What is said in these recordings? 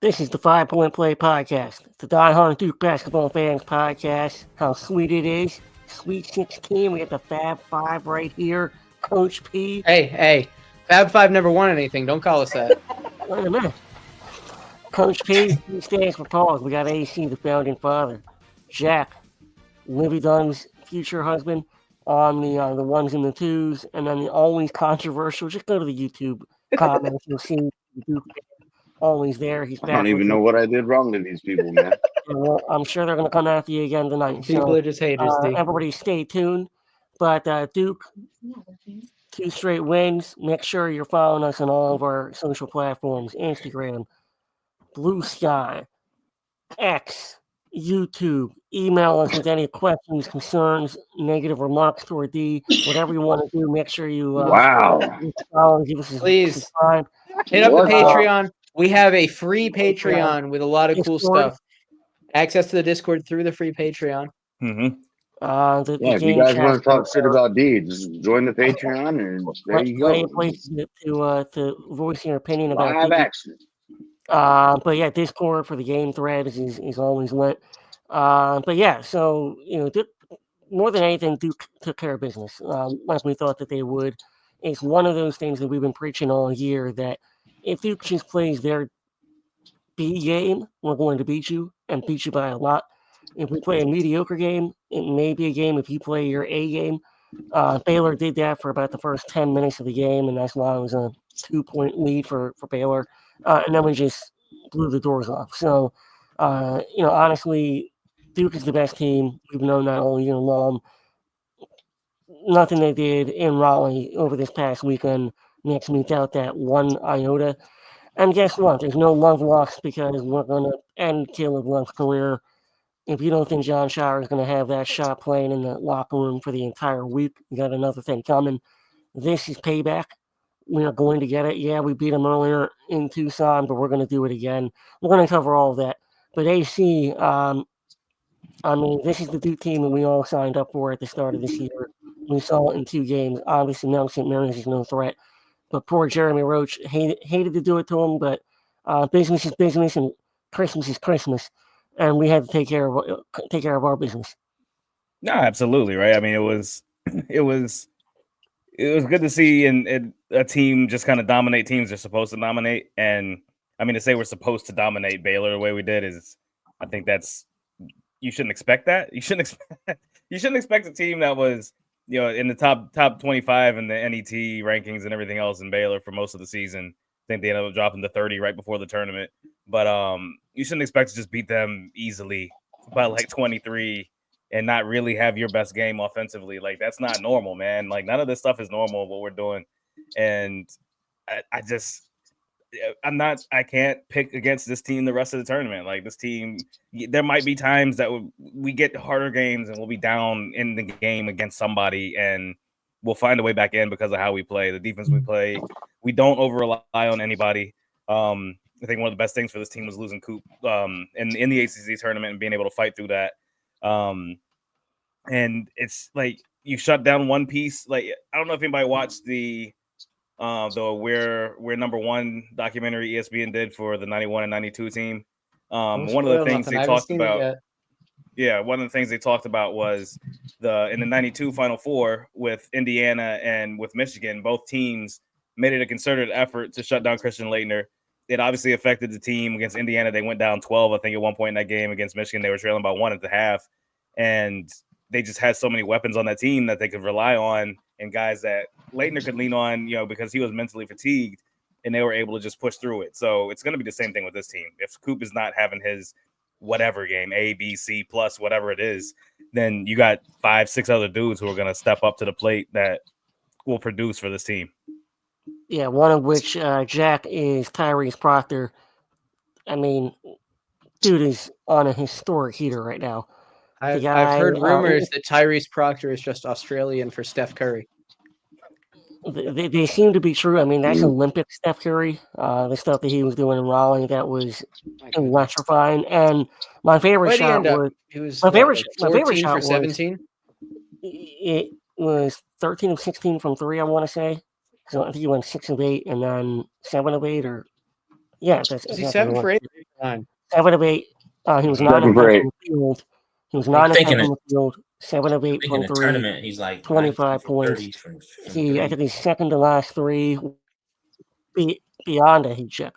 This is the 5 Point Play Podcast, the Die Hard Duke Basketball Fans Podcast. How sweet it is. Sweet 16, we have the Fab Five right here. Coach P. Hey, Fab Five never won anything. Don't call us that. Wait a minute. Coach P stands for pause. We got AC, the founding father. Jack, Livy Dunn's future husband, on the ones and the twos, and then the always controversial. Just go to the YouTube comments. You'll see Duke always there. He's I back don't even with know it. what I did wrong to these people, man. Well, I'm sure they're going to come after you again tonight. People So are just haters, D. everybody stay tuned. But Duke, 2 straight wins. Make sure you're following us on all of our social platforms: Instagram, Blue Sky, X, YouTube. Email us with any questions, concerns, negative remarks toward D. Whatever you want to do, make sure you Wow. follow and give us a Please. subscribe. Hit up the What? Patreon. We have a free Patreon with a lot of cool Discord. stuff. Access to the Discord through the free Patreon. The Yeah, if you game guys chat want to talk shit about D, just join the Patreon and there you plenty go. of places to voice your opinion about Live D. action. But yeah, Discord for the game threads is always lit. But yeah, so more than anything, Duke took care of business, like we thought that they would. It's one of those things that we've been preaching all year that if Duke just plays their B game, we're going to beat you and beat you by a lot. If we play a mediocre game, it may be a game if you play your A game. Baylor did that for about the first 10 minutes of the game, and that's why it was a 2-point lead for Baylor. And then we just blew the doors off. So, honestly, Duke is the best team. We've known that all year long. Nothing they did in Raleigh over this past weekend makes me doubt that one iota. And guess what? There's no love lost because we're going to end Caleb Love's career. If you don't think John Shower is going to have that shot playing in the locker room for the entire week, you got another thing coming. This is payback. We are going to get it. Yeah, we beat them earlier in Tucson, but we're going to do it again. We're going to cover all of that. But AC, this is the Duke team that we all signed up for at the start of this year. We saw it in 2 games. Obviously, now St. Mary's is no threat. But poor Jeremy Roach hated to do it to him, but business is business and Christmas is Christmas, and we had to take care of our business. No, absolutely right. I mean, it was good to see and a team just kind of dominate teams they're supposed to dominate. And I mean, to say we're supposed to dominate Baylor the way we did is, I think that's you shouldn't expect that. You shouldn't expect a team that was in the top 25 in the NET rankings and everything else in Baylor for most of the season. I think they ended up dropping to 30 right before the tournament. But you shouldn't expect to just beat them easily by like 23 and not really have your best game offensively. Like, that's not normal, man. Like, none of this stuff is normal, what we're doing. And I can't pick against this team the rest of the tournament. Like, this team, there might be times that we get harder games and we'll be down in the game against somebody and we'll find a way back in because of how we play, the defense we play. We don't over rely on anybody. I think one of the best things for this team was losing Coop in the ACC tournament and being able to fight through that. And it's like you shut down one piece. Like, I don't know if anybody watched the We're Number One documentary ESPN did for the 91 and 92 team. One of the things they talked about. Yeah, one of the things they talked about was in the 92 Final Four with Indiana and with Michigan, both teams made it a concerted effort to shut down Christian Laettner. It obviously affected the team. Against Indiana, they went down 12, I think, at one point in that game. Against Michigan, they were trailing by 1 at the half. And they just had so many weapons on that team that they could rely on and guys that Laettner could lean on, because he was mentally fatigued, and they were able to just push through it. So it's going to be the same thing with this team. If Coop is not having his whatever game, A, B, C plus whatever it is, then you got 5-6 other dudes who are going to step up to the plate that will produce for this team. Yeah, one of which, Jack, is Tyrese Proctor. I mean, dude is on a historic heater right now. I've heard rumors that Tyrese Proctor is just Australian for Steph Curry. They seem to be true. I mean, that's Olympic Steph Curry. The stuff that he was doing in Raleigh, that was electrifying. And my favorite shot was my favorite shot for 17. It was 13 of 16 from 3. I want to say. So I think he went 6 of 8 and then 7 of 8, or yeah, that's was he 7 for 8? 7 of 8. He was 9 of 10 from the field. He was 9 of 10 from the field, 7 of 8 from 3. Tournament, he's like 25 points. I think he's second to last 3 beyond a heat check.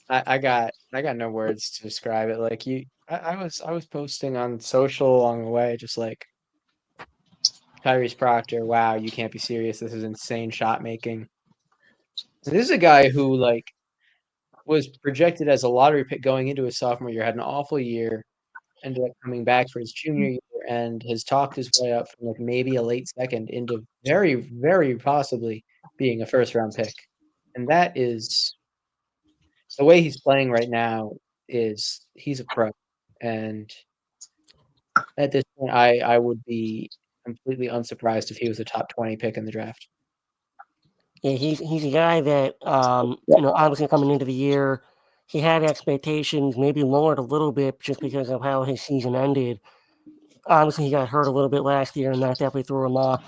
I got no words to describe it. Like I was posting on social along the way, just like Tyrese Proctor. Wow, you can't be serious. This is insane shot making. And this is a guy who like was projected as a lottery pick going into his sophomore year, had an awful year, ended up coming back for his junior year, and has talked his way up from like maybe a late second into very, very possibly being a first round pick. And that is the way he's playing right now. Is he's a pro, and at this point, I would be completely unsurprised if he was a top 20 pick in the draft. Yeah, he's a guy that obviously coming into the year, he had expectations maybe lowered a little bit just because of how his season ended. Obviously, he got hurt a little bit last year, and that definitely threw him off.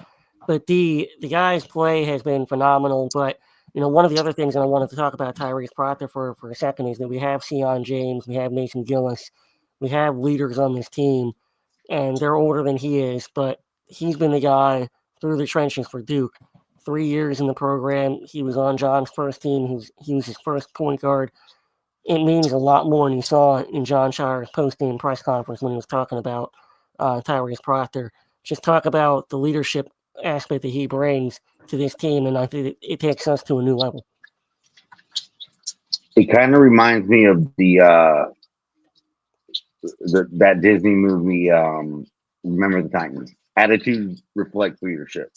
But the guy's play has been phenomenal. But one of the other things that I wanted to talk about Tyrese Proctor for a second is that we have Sion James, we have Mason Gillis, we have leaders on this team, and they're older than he is. But he's been the guy through the trenches for Duke. 3 years in the program. He was on John's first team. He was his first point guard. It means a lot more than you saw in Jon Scheyer's post-game press conference when he was talking about Tyrese Proctor. Just talk about the leadership aspect that he brings to this team, and I think it takes us to a new level. It kind of reminds me of that Disney movie, Remember the Titans. Attitude reflects leadership.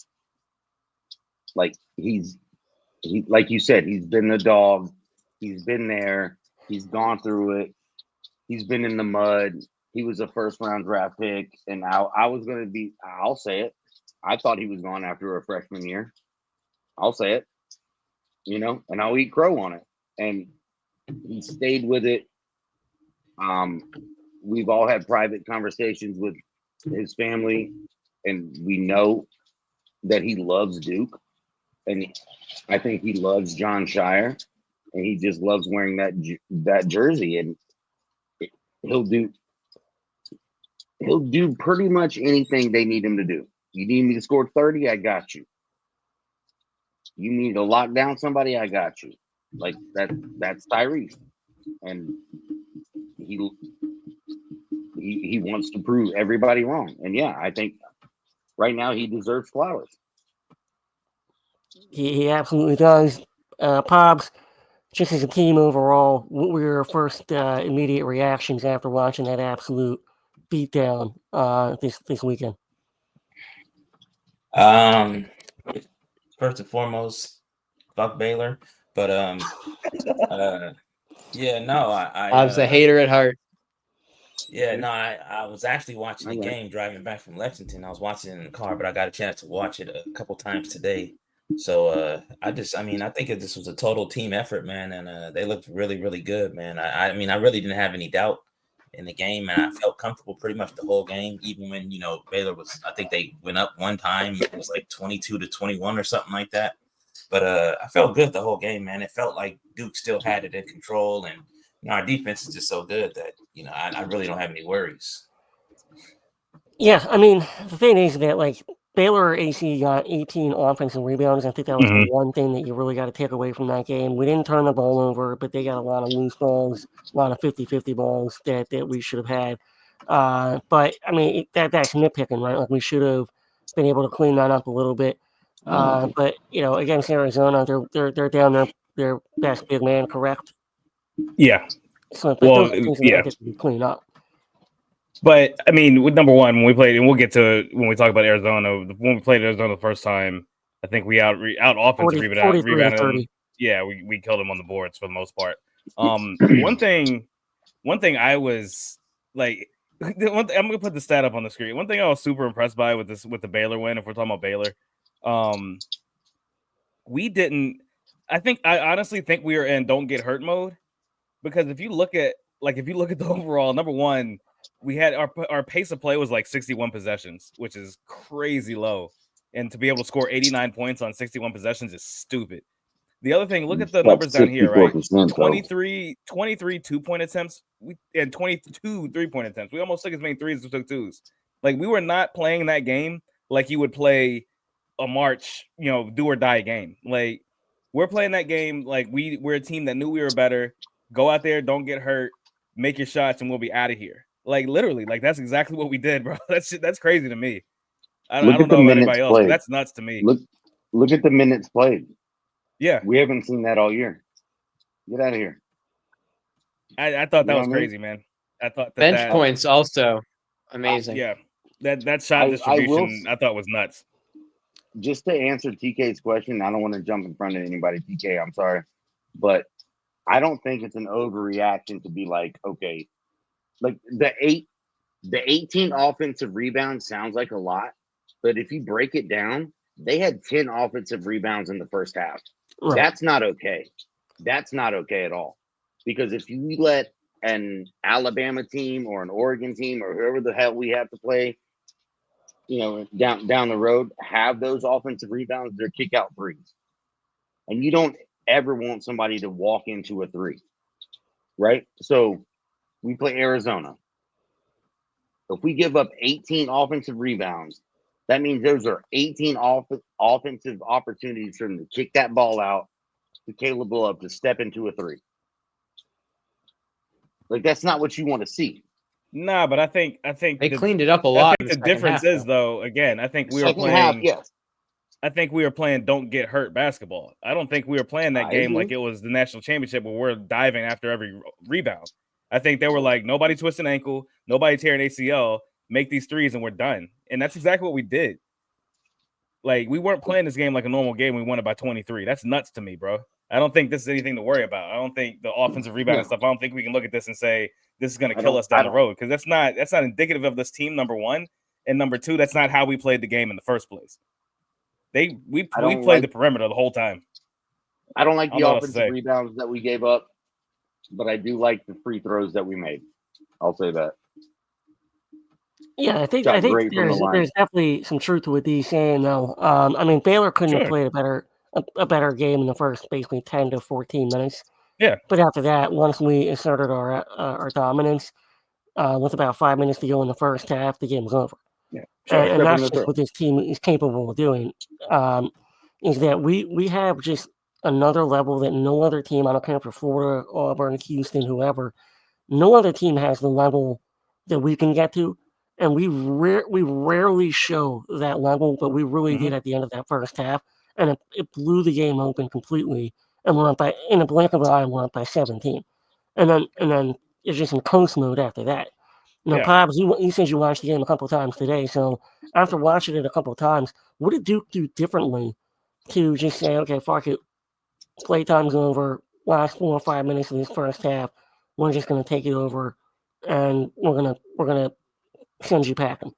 Like like you said, he's been the dog. He's been there. He's gone through it. He's been in the mud. He was a first round draft pick, and I'll say it. I thought he was gone after a freshman year. I'll say it, and I'll eat crow on it. And he stayed with it. We've all had private conversations with his family, and we know that he loves Duke. And I think he loves Jon Scheyer, and he just loves wearing that jersey. And he'll do pretty much anything they need him to do. You need me to score 30, I got you. You need to lock down somebody, I got you. Like that's Tyrese, and he wants to prove everybody wrong. And yeah, I think right now he deserves flowers. He absolutely does. Pops, just as a team overall, what were your first immediate reactions after watching that absolute beatdown this weekend? First and foremost, fuck Baylor. But yeah, no, I was a hater at heart. Yeah, no, I was actually watching the game driving back from Lexington. I was watching it in the car, but I got a chance to watch it a couple times today. So I think this was a total team effort, man, and they looked really, really good, man. I really didn't have any doubt in the game, and I felt comfortable pretty much the whole game, even when Baylor was. I think they went up one time. It was like 22-21 or something like that. But I felt good the whole game, man. It felt like Duke still had it in control, and our defense is just so good that I really don't have any worries. Yeah, I mean, the thing is that like Baylor AC got 18 offensive rebounds. I think that was the one thing that you really got to take away from that game. We didn't turn the ball over, but they got a lot of loose balls, a lot of 50-50 balls that we should have had. But I mean, that's nitpicking, right? Like we should have been able to clean that up a little bit. But against Arizona, they're down their best big man, correct? Yeah. So, those things that have to be cleaned up. But I mean, with number one, when we played, and we'll get to when we talk about Arizona. When we played Arizona the first time, I think we out offensive rebounded. Yeah, we killed them on the boards for the most part. One thing I was like, I'm gonna put the stat up on the screen. One thing I was super impressed by with the Baylor win, if we're talking about Baylor, we didn't. I honestly think we are in don't get hurt mode, because if you look at the overall, number one, we had our pace of play was like 61 possessions, which is crazy low. And to be able to score 89 points on 61 possessions is stupid. The other thing, look at the numbers down here, right? 23 2-point attempts and 22 3-point attempts. We almost took as many threes as we took twos. Like, we were not playing that game like you would play a March, do or die game. Like, we're playing that game like we're a team that knew we were better. Go out there, don't get hurt, make your shots, and we'll be out of here. Like, literally, like, that's exactly what we did, bro. That's crazy to me. I don't know about anybody else, but that's nuts to me. Look at the minutes played. Yeah. We haven't seen that all year. Get out of here. I thought that was crazy, man. I thought bench points also amazing. Yeah. That shot distribution I thought was nuts. Just to answer TK's question, I don't want to jump in front of anybody, TK, I'm sorry. But I don't think it's an overreaction to be like, okay, like the 18 offensive rebounds sounds like a lot, but if you break it down, they had 10 offensive rebounds in the first half. Right. That's not okay. That's not okay at all. Because if you let an Alabama team or an Oregon team or whoever the hell we have to play, down the road, have those offensive rebounds, they're kick out threes. And you don't ever want somebody to walk into a three, right? So we play Arizona. If we give up 18 offensive rebounds, that means those are 18 offensive opportunities for them to kick that ball out to Caleb Love to step into a three. Like, that's not what you want to see. Nah, but I think they cleaned it up a lot. I think the difference is, though, again, I think we were playing. Yes. I think we were playing don't get hurt basketball. I don't think we were playing that game like it was the national championship where we're diving after every rebound. I think they were like, nobody twist an ankle, nobody tear an ACL, make these threes, and we're done. And that's exactly what we did. Like, we weren't playing this game like a normal game. We won it by 23. That's nuts to me, bro. I don't think this is anything to worry about. I don't think the offensive rebound and stuff, I don't think we can look at this and say this is going to kill us down the road, because that's not indicative of this team, number one. And number two, that's not how we played the game in the first place. We played the perimeter the whole time. I don't like the offensive rebounds that we gave up, but I do like the free throws that we made. I'll say that. Yeah, I think there's definitely some truth to what he's saying, though. I mean, Baylor couldn't have played a better game in the first basically 10 to 14 minutes. Yeah. But after that, once we asserted our dominance, with about 5 minutes to go in the first half, the game was over. Yeah. And that's just what this team is capable of doing. Is that we have just another level that no other team, I don't care for Florida, Auburn, Houston, whoever, no other team has the level that we can get to. And we rarely show that level, but we really did at the end of that first half. And it blew the game open completely. And we're up in a blink of an eye, we're up by 17. And then it's just in coast mode after that. Pops, you said you watched the game a couple of times today. So after watching it a couple of times, what did Duke do differently to just say, okay, fuck it, playtime's over, last 4 or 5 minutes of this first half, we're just going to take it over, and we're gonna send you packing?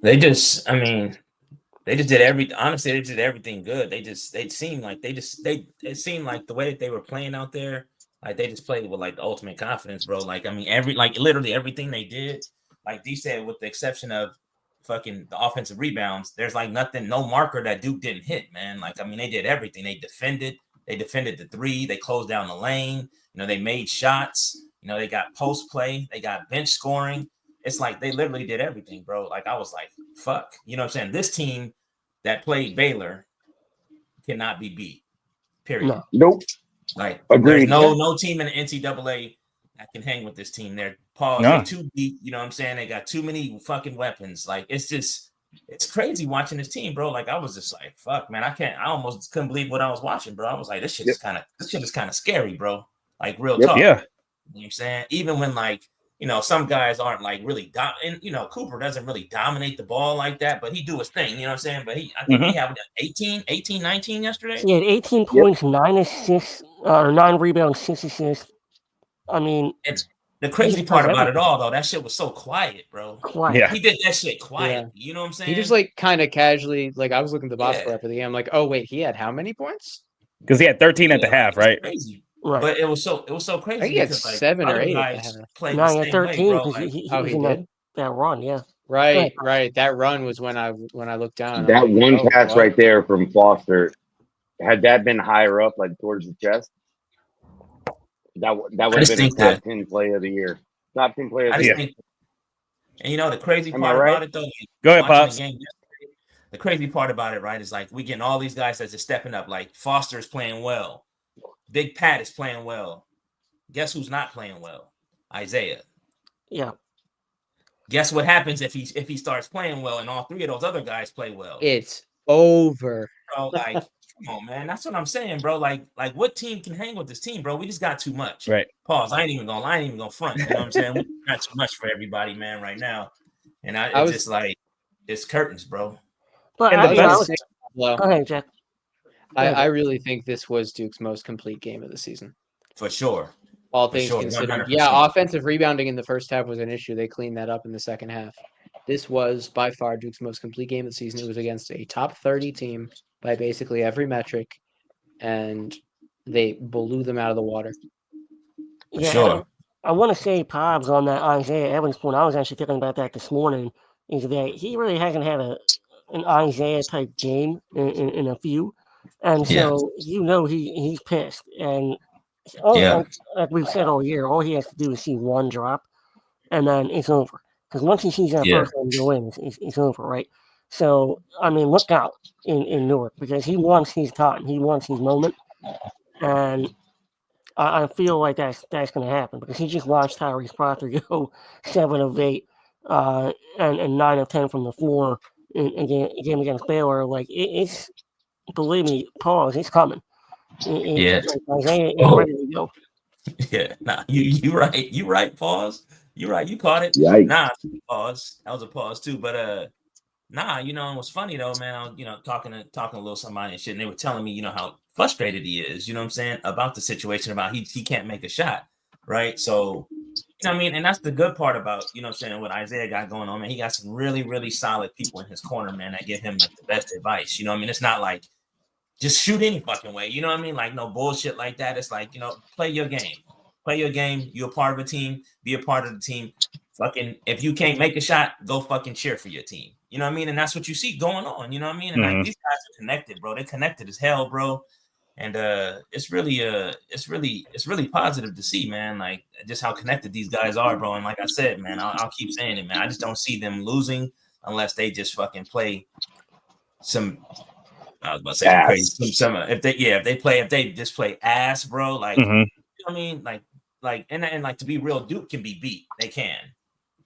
They just did everything good. It seemed like the way that they were playing out there, like they just played with like the ultimate confidence, bro. Like, I mean, literally everything they did, like D said, with the exception of fucking the offensive rebounds, there's like no marker that Duke didn't hit, man. Like, I mean, they did everything. They defended the three, they closed down the lane, they made shots, they got post play, they got bench scoring. It's like they literally did everything, bro. Like, I was like, fuck. You know what I'm saying? This team that played Baylor cannot be beat. Period. No. Nope. Like, agreed. There's no team in the NCAA that can hang with this team. They're too deep. You know what I'm saying? They got too many fucking weapons. Like, it's crazy watching this team, bro. Like, I was just like, fuck, man. I almost couldn't believe what I was watching, bro. I was like, this shit is kind of scary, bro. Like, real talk. Yeah. You know what I'm saying? Even when, like, some guys aren't like really Cooper doesn't really dominate the ball like that, but he do his thing, you know what I'm saying? But I think he had 18, 19 yesterday. He had 18 points, 9 assists, or 9 rebounds, 6 assists. I mean, it's the crazy part about it all, though. That shit was so quiet, bro. Quiet. Yeah. He did that shit quiet. Yeah. You know what I'm saying? He just like kind of casually, like I was looking at the box score after the game. I'm like, oh wait, he had how many points? Because he had 13 at the half, right? Crazy. Right. But it was so crazy. I think he had 7 or 8 at the half. No, he had 13 because he was in that run, yeah. Right. That run was when I looked down. That one pass right there from Foster had that been higher up, like towards the chest, that would have been a top 10 play of the year. Top 10 play of the year. And you know the crazy part about it though. Go ahead, Pops. The crazy part about it, right, is like we getting all these guys that's just stepping up. Like Foster is playing well, Big Pat is playing well. Guess who's not playing well? Isaiah. Yeah. Guess what happens if he starts playing well and all three of those other guys play well? It's over. Bro, like, come on, man. That's what I'm saying, bro. Like what team can hang with this team, bro? We just got too much. Right. Pause. I ain't even gonna front. You know what I'm saying? We got too much for everybody, man, right now. And it's just like it's curtains, bro. But go ahead, Jack. I really think this was Duke's most complete game of the season. For sure. All things considered. 100%. Yeah, offensive rebounding in the first half was an issue. They cleaned that up in the second half. This was by far Duke's most complete game of the season. It was against a top 30 team by basically every metric, and they blew them out of the water. For sure. I want to say, Pobbs, on that Isaiah Evans point, I was actually thinking about that this morning, is that he really hasn't had an Isaiah-type game in a few. And so, he's pissed. And like we've said all year, all he has to do is see one drop, and then it's over. Because once he sees that first one go in, it's over, right? So, I mean, look out in Newark, because he wants his time. He wants his moment. And I feel like that's going to happen, because he just watched Tyrese Proctor go 7 of 8 and 9 of 10 from the floor in a game against Baylor. Like, it's, believe me, pause, it's coming. Isaiah is ready to go. Yeah, nah, you right. You right, pause. You right, you caught it. Yikes. Nah, pause. That was a pause too. But nah, it was funny though, man. I was, talking a little somebody and shit, and they were telling me, how frustrated he is, you know what I'm saying, about the situation, about he can't make a shot. Right. So, and that's the good part about, what Isaiah got going on, man. He got some really, really solid people in his corner, man, that give him like the best advice. It's not like just shoot any fucking way. You know what I mean? Like no bullshit like that. It's like, play your game. Play your game. You're a part of a team. Be a part of the team. Fucking, if you can't make a shot, go fucking cheer for your team. You know what I mean? And that's what you see going on. You know what I mean? And like these guys are connected, bro. They're connected as hell, bro. And it's really positive to see, man. Like just how connected these guys are, bro. And like I said, man, I'll keep saying it, man. I just don't see them losing unless they just fucking play some. I was about to say some crazy. If they just play ass, bro. Like you know what I mean? Like and to be real, Duke can be beat. They can,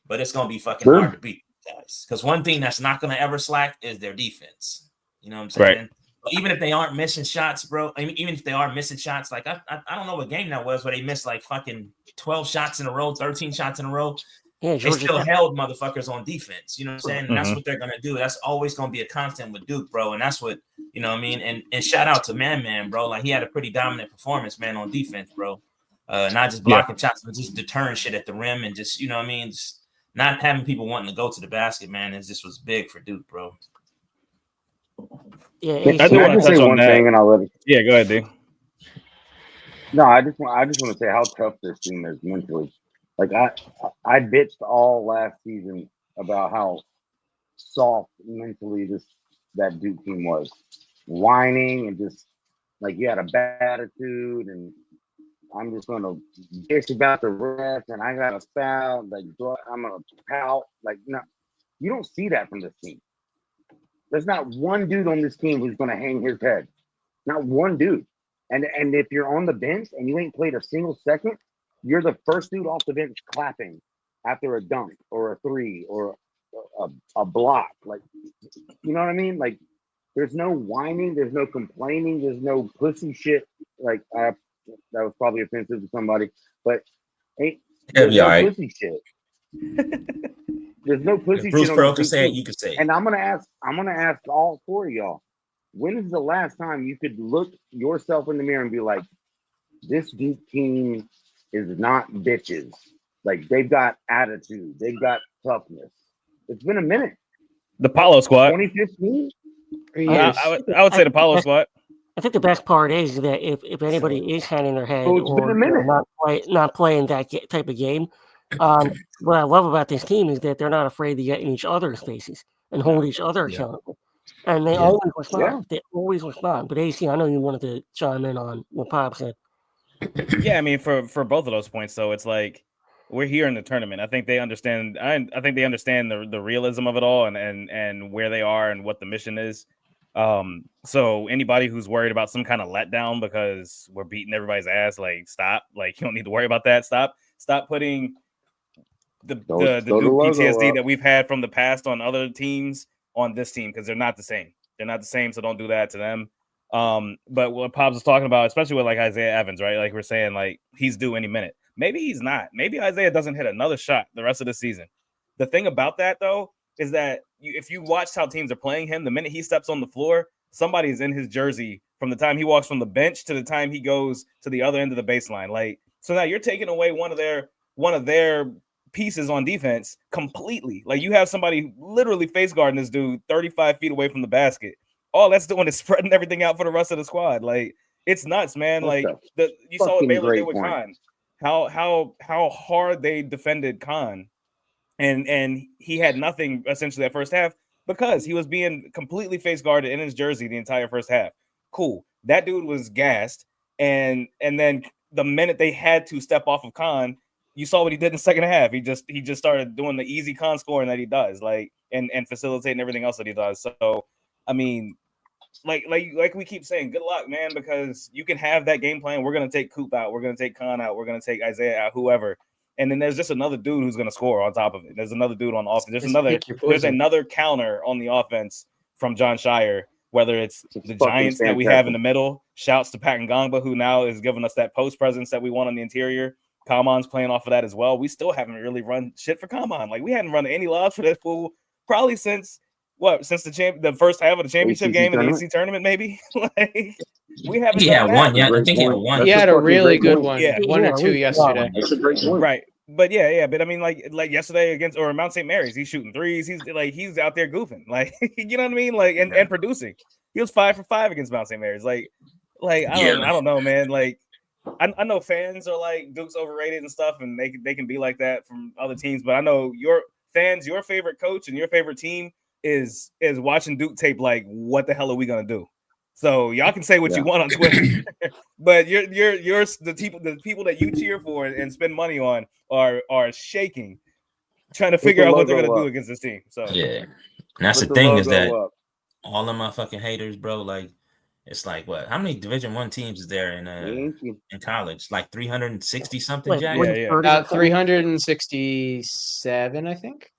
but it's gonna be fucking hard to beat guys. Because one thing that's not gonna ever slack is their defense. You know what I'm saying? Right. But even if they aren't missing shots, bro. I mean, even if they are missing shots, like I don't know what game that was where they missed like fucking 12 shots in a row, 13 shots in a row. Yeah, they still held motherfuckers on defense. You know what I'm saying? And that's what they're gonna do. That's always gonna be a constant with Duke, bro. And that's what you know what I mean. And shout out to Man, bro. Like he had a pretty dominant performance, man, on defense, bro. Not just blocking shots, but just deterring shit at the rim and just you know what I mean. Just not having people wanting to go to the basket, man. It just was big for Duke, bro. Yeah, I do want to say one thing, and I'll let it. Yeah, go ahead, dude. No, I just want to say how tough this team is mentally. Like I bitched all last season about how soft mentally that Duke team was, whining and just like you had a bad attitude, and I'm just gonna bitch about the ref, and I got a foul, like I'm gonna pout. Like no, you don't see that from this team. There's not one dude on this team who's gonna hang his head. Not one dude. And if you're on the bench and you ain't played a single second, you're the first dude off the bench clapping after a dunk or a three or a block. Like, you know what I mean? Like, there's no whining, there's no complaining, there's no pussy shit. Like, that was probably offensive to somebody, but there's no pussy shit. There's no pussy Bruce shit. Pearl can say it, you can say it. And I'm gonna ask all four of y'all. When is the last time you could look yourself in the mirror and be like, this Duke team is not bitches. Like they've got attitude, they've got toughness. It's been a minute. The Palo Squad. 2015? I would say the Palo Squad. I think the best part is that if anybody is hanging their head or not playing that type of game, what I love about this team is that they're not afraid to get in each other's faces and hold each other accountable. And they always respond. Yeah. They always respond. But AC, I know you wanted to chime in on what Pop said. Yeah, I mean, for both of those points, though, it's like we're here in the tournament. I think they understand. I think they understand the realism of it all and where they are and what the mission is. So anybody who's worried about some kind of letdown because we're beating everybody's ass, like stop. Like you don't need to worry about that. Stop putting the Duke PTSD that we've had from the past on other teams on this team because they're not the same. They're not the same, so don't do that to them. But what Pops was talking about, especially with like Isaiah Evans, right? Like we're saying, like he's due any minute. Maybe he's not. Maybe Isaiah doesn't hit another shot the rest of the season. The thing about that, though, is that if you watch how teams are playing him, the minute he steps on the floor, somebody's in his jersey from the time he walks from the bench to the time he goes to the other end of the baseline. Like so now you're taking away one of their pieces on defense completely. Like you have somebody literally face guarding this dude 35 feet away from the basket. All that's doing is spreading everything out for the rest of the squad. Like it's nuts, man. Like you saw what Baylor did with Khan. How hard they defended Khan, and he had nothing essentially that first half because he was being completely face guarded in his jersey the entire first half. Cool, that dude was gassed, and then the minute they had to step off of Khan, you saw what he did in the second half. He just started doing the easy Khan scoring that he does, like and facilitating everything else that he does. So, I mean. Like we keep saying, good luck, man, because you can have that game plan. We're gonna take Coop out, we're gonna take Khan out, we're gonna take Isaiah out, whoever, and then there's just another dude who's gonna score on top of it. There's another dude on the offense. There's another counter on the offense from John Shire. Whether it's the Giants that we have in the middle, shouts to Pat Ngongba, who now is giving us that post presence that we want on the interior. Kaman's playing off of that as well. We still haven't really run shit for Kaman. Like we hadn't run any lobs for that fool probably since. Since the first half of the championship game in the AC tournament, maybe like we haven't. Yeah, one. Yeah, I think he had one. He had a really good one. Yeah, one or two yesterday. That's a great point. Right, but yeah. But I mean, like yesterday against or Mount St. Mary's, he's shooting threes. He's out there goofing, like you know what I mean, like and producing. He was 5 for 5 against Mount St. Mary's. Like I don't know, man. Like I know fans are like Duke's overrated and stuff, and they can be like that from other teams. But I know your fans, your favorite coach and your favorite team. Is watching Duke tape like what the hell are we gonna do? So y'all can say what you want on Twitter, but you're the people that you cheer for and spend money on are shaking, trying to figure out what they're gonna do against this team. So yeah, and that's the thing is that all the motherfucking haters, bro. Like it's like what? How many Division I teams is there in college? Like 360 something. Jack? Yeah. 367, I think.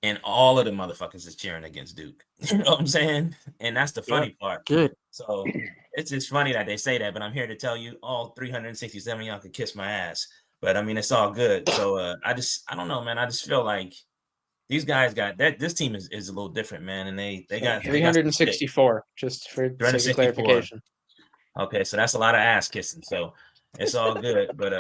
And all of the motherfuckers is cheering against Duke. You know what I'm saying? And that's the funny part. Good. So it's just funny that they say that, but I'm here to tell you all 367 y'all could kiss my ass. But I mean, it's all good. So I don't know, man. I just feel like these guys got that. This team is a little different, man. And they got 364, just for sake of clarification. Okay, so that's a lot of ass kissing. So it's all good. But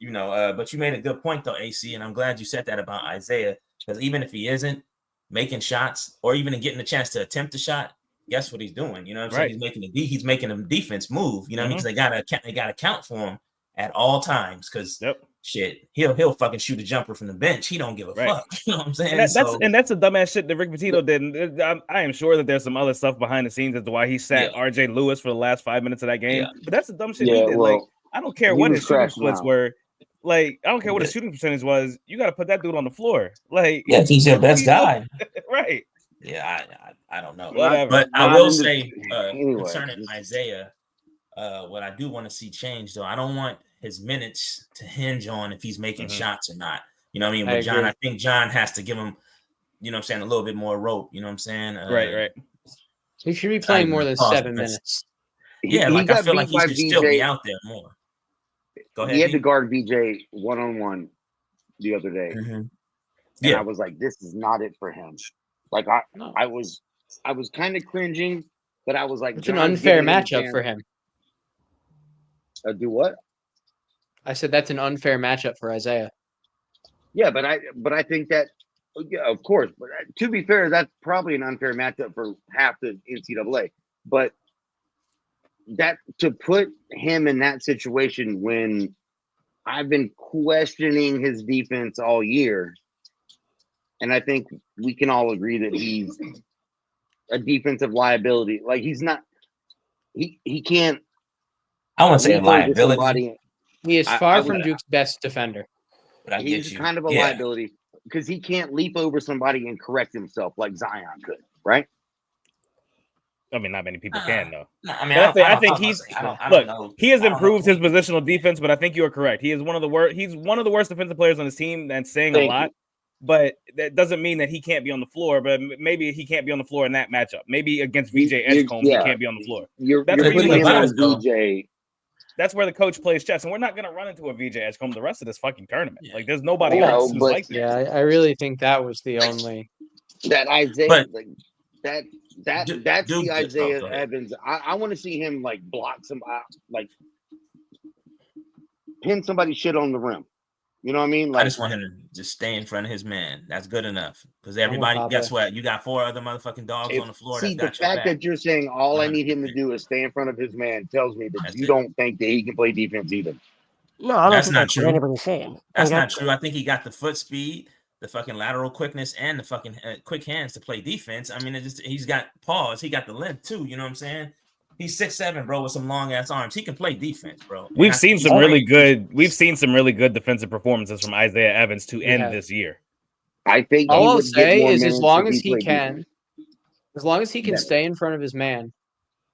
but you made a good point though, AC, and I'm glad you said that about Isaiah. Because even if he isn't making shots or even getting a chance to attempt a shot, guess what he's doing? You know what I'm saying? He's making a defense move. You know what I mean? Because they gotta count for him at all times. Because shit, he'll fucking shoot a jumper from the bench. He don't give a fuck. You know what I'm saying? And that's a dumbass shit that Rick Pitino did. I am sure that there's some other stuff behind the scenes as to why he sat RJ Lewis for the last 5 minutes of that game. But that's the dumb shit he did. Like I don't care what his shooting splits were. Like, I don't care what his shooting percentage was. You got to put that dude on the floor. Like, he's your best guy. Right. Yeah, I don't know. Whatever. But I will say, concerning Isaiah, what I do want to see change, though, I don't want his minutes to hinge on if he's making shots or not. You know what I mean? With John, I think John has to give him, you know what I'm saying, a little bit more rope. You know what I'm saying? Right. He should be playing more than 7 minutes. Yeah, like I feel like he should still be out there more. Go ahead, he had to guard BJ one-on-one the other day. And I was like, this is not it for him. Like I was kind of cringing, but I was like, it's an unfair matchup for him. Do what? I said that's an unfair matchup for Isaiah. Yeah, but I think that of course, but to be fair, that's probably an unfair matchup for half the NCAA. But that to put him in that situation when I've been questioning his defense all year, and I think we can all agree that he's a defensive liability. Like he's not. He can't. I wouldn't say a leap over liability, somebody. He is far from Duke's best defender. but I He's get you. kind of a Yeah. liability because he can't leap over somebody and correct himself like Zion could, right? I mean, not many people can though. No, I mean, I think he's I look. don't know. He has I don't improved know. his positional defense, but I think you are correct. He is one of the worst. He's one of the worst defensive players on his team. That's saying a lot, but that doesn't mean that he can't be on the floor. But maybe he can't be on the floor in that matchup. Maybe against VJ Edgecombe, he can't be on the floor. You're That's putting him on VJ. That's where the coach plays chess, and we're not going to run into a VJ Edgecombe the rest of this fucking tournament. Yeah. Like, there's nobody else who's like that. Yeah, I really think that was the only that Isaiah. But, like, that's the Isaiah Evans. I want to see him like block somebody, like pin somebody shit on the rim. You know what I mean? Like, I just want him to just stay in front of his man. That's good enough. Because everybody, guess what? You got 4 other motherfucking dogs on the floor. See, the fact that you're saying all I need him to do is stay in front of his man tells me that you don't think that he can play defense either. No, I don't that's think not that's true. what anybody's saying. That's not true. I think he got the foot speed, the fucking lateral quickness, and the fucking quick hands to play defense. I mean, he's got paws. He got the length too. You know what I'm saying? He's 6'7", bro, with some long ass arms. He can play defense, bro. We've seen some really good defensive performances from Isaiah Evans to end this year. I think all I'll say is as long as he can stay in front of his man,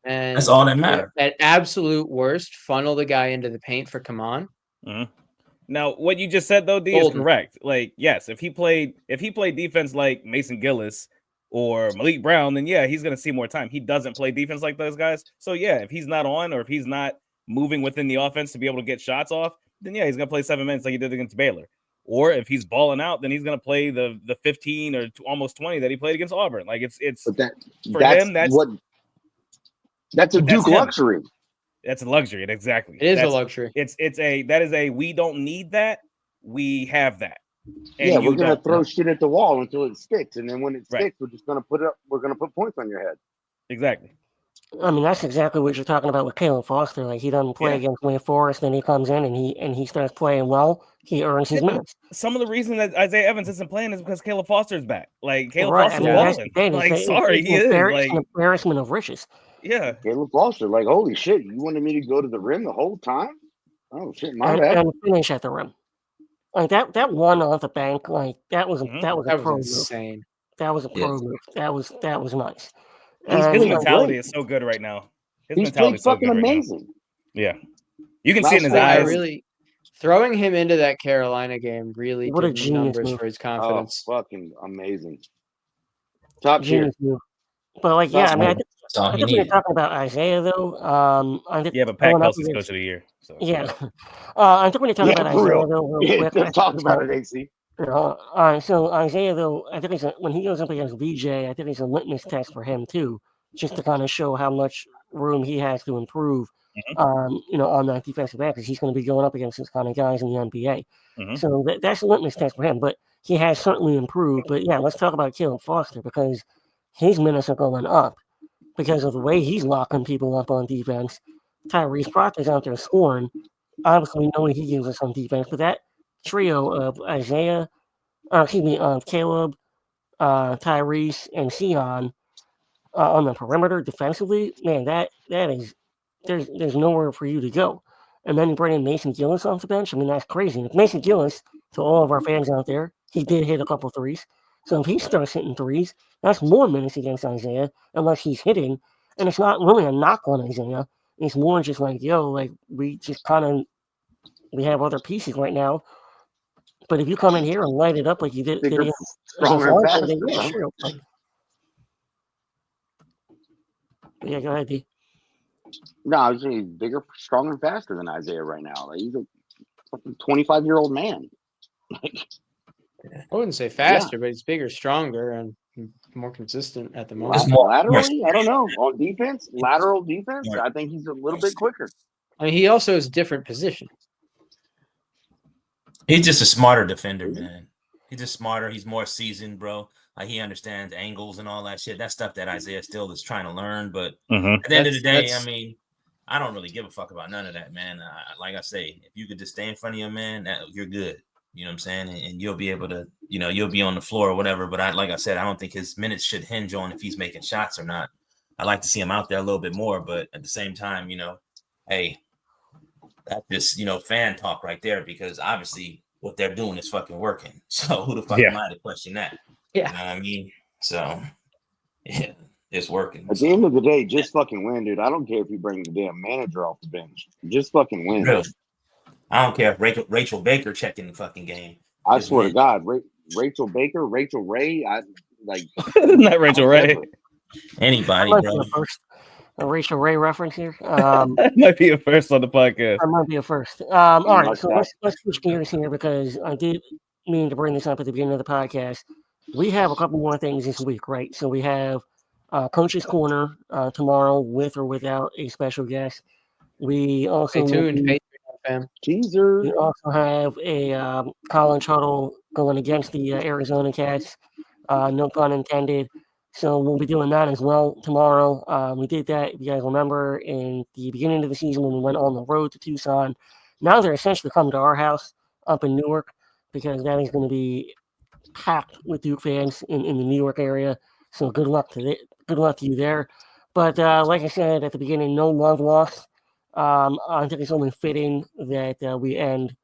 and that's all that matters. At absolute worst, funnel the guy into the paint for Kaman. Mm-hmm. Now, what you just said though, D, is correct. Like, yes, if he played defense like Mason Gillis or Malik Brown, then yeah, he's going to see more time. He doesn't play defense like those guys. So yeah, if he's not on or if he's not moving within the offense to be able to get shots off, then yeah, he's going to play 7 minutes like he did against Baylor. Or if he's balling out, then he's going to play the 15 or almost 20 that he played against Auburn. Like it's that's a Duke luxury. That's a luxury. Exactly. It is a luxury. That is a we don't need that. We have that. And yeah, we're gonna throw shit at the wall until it sticks, and then when it sticks, we're just gonna put points on your head. Exactly. I mean, that's exactly what you're talking about with Caleb Foster. Like, he doesn't play against Wake Forest, then he comes in and he starts playing well. He earns his minutes. Some of the reason that Isaiah Evans isn't playing is because Caleb Foster's back. Like, Caleb Foster's balling. Like, sorry, he is. Like, an embarrassment of riches. Yeah. Caleb Foster, like, holy shit, you wanted me to go to the rim the whole time? Oh shit, my bad. And finish at the rim. Like that one off the bank, like that was insane. Move. That was a pro move. That was nice. His mentality is so good right now. He's fucking amazing. Yeah, you can see it in his eyes. Really, throwing him into that Carolina game really did numbers for his confidence. Oh, fucking amazing. Top tier. But like, yeah, I mean, I think we're talking about Isaiah though. But Pat Kelsey's coach of the year. So. Yeah, I think when you're talking about Isaiah though, talk about it, AC. So Isaiah though, I think when he goes up against VJ, I think it's a litmus test for him too, just to kind of show how much room he has to improve. On that defensive end, because he's going to be going up against these kind of guys in the NBA. So that's a litmus test for him. But he has certainly improved. But yeah, let's talk about Caleb Foster, because his minutes are going up because of the way he's locking people up on defense. Tyrese Proctor's out there scoring. Obviously, we know he gives us some defense, but that trio of Caleb, Tyrese, and Sion on the perimeter defensively, man, that is there's nowhere for you to go. And then you bring in Mason Gillis off the bench. I mean, that's crazy. If Mason Gillis, to all of our fans out there, he did hit a couple threes. So if he starts hitting threes, that's more minutes against Isaiah, unless he's hitting. And it's not really a knock on Isaiah. It's more just like, we just we have other pieces right now. But if you come in here and light it up like you did, stronger and faster. Yeah, go ahead, D. No, I was saying bigger, stronger, and faster than Isaiah right now. Like, he's a fucking 25-year-old man. I wouldn't say faster, but he's bigger, stronger, and more consistent at the moment. Laterally, I don't know. On defense, lateral defense, I think he's a little bit quicker. I mean, he also is a different position. He's just a smarter defender, man. He's just smarter. He's more seasoned, bro. Like, he understands angles and all that shit. That's stuff that Isaiah still is trying to learn. But at the end of the day, I mean, I don't really give a fuck about none of that, man. Like I say, if you could just stay in front of your man, you're good. You know what I'm saying? And you'll be able to, you'll be on the floor or whatever. But like I said, I don't think his minutes should hinge on if he's making shots or not. I like to see him out there a little bit more, but at the same time, hey, that's just, fan talk right there, because obviously what they're doing is fucking working. So who the fuck am I to question that? Yeah. You know what I mean? So yeah, it's working. At the end of the day, just fucking win, dude. I don't care if you bring the damn manager off the bench. Just fucking win. Really. I don't care if Rachel Baker checking the fucking game. I swear to God, Rachel Baker, Rachel Ray, not Rachel Ray. Anybody, bro. A Rachel Ray reference here. That might be a first on the podcast. That might be a first. All right, so let's switch gears here, because I did mean to bring this up at the beginning of the podcast. We have a couple more things this week, right? So we have Coach's Corner tomorrow, with or without a special guest. We also stay tuned, fam. Teaser. We also have a college huddle going against the Arizona Cats. No pun intended. So we'll be doing that as well tomorrow. We did that, if you guys remember, in the beginning of the season when we went on the road to Tucson. Now they're essentially coming to our house up in Newark, because that is going to be packed with Duke fans in the New York area. So good luck to you there. But like I said at the beginning, no love lost. I think it's only fitting that we end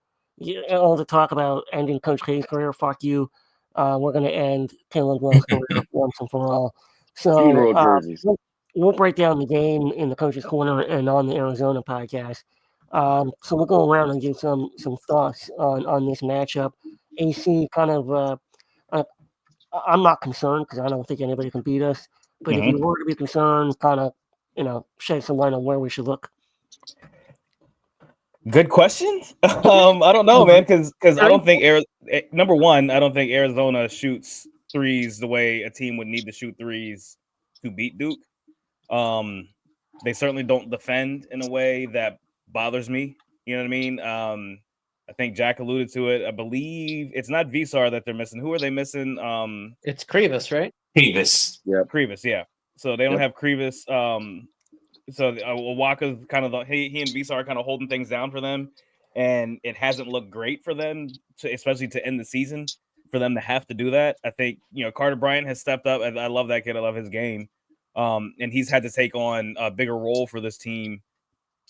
all the talk about ending Coach K's career. Fuck you. We're going to end Caleb Love's career once and for all. So we'll break down the game in the Coach's Corner and on the Arizona podcast. So we'll go around and give some thoughts on this matchup. AC kind of, I'm not concerned, because I don't think anybody can beat us. But if you were to be concerned, kind of, shed some light on where we should look. Good question. I don't know, man, because I don't think number one, I don't think Arizona shoots threes the way a team would need to shoot threes to beat Duke. They certainly don't defend in a way that bothers me. You know what I mean? I think Jack alluded to it. I believe it's not Visar that they're missing. Who are they missing? It's Krivas, right? Krivas. Yeah. Krivas, yeah. So they don't have Krivas. So Waka's kind of he and Visar are kind of holding things down for them, and it hasn't looked great for them, especially to end the season, for them to have to do that. I think Carter Bryant has stepped up, and I love that kid. I love his game, and he's had to take on a bigger role for this team.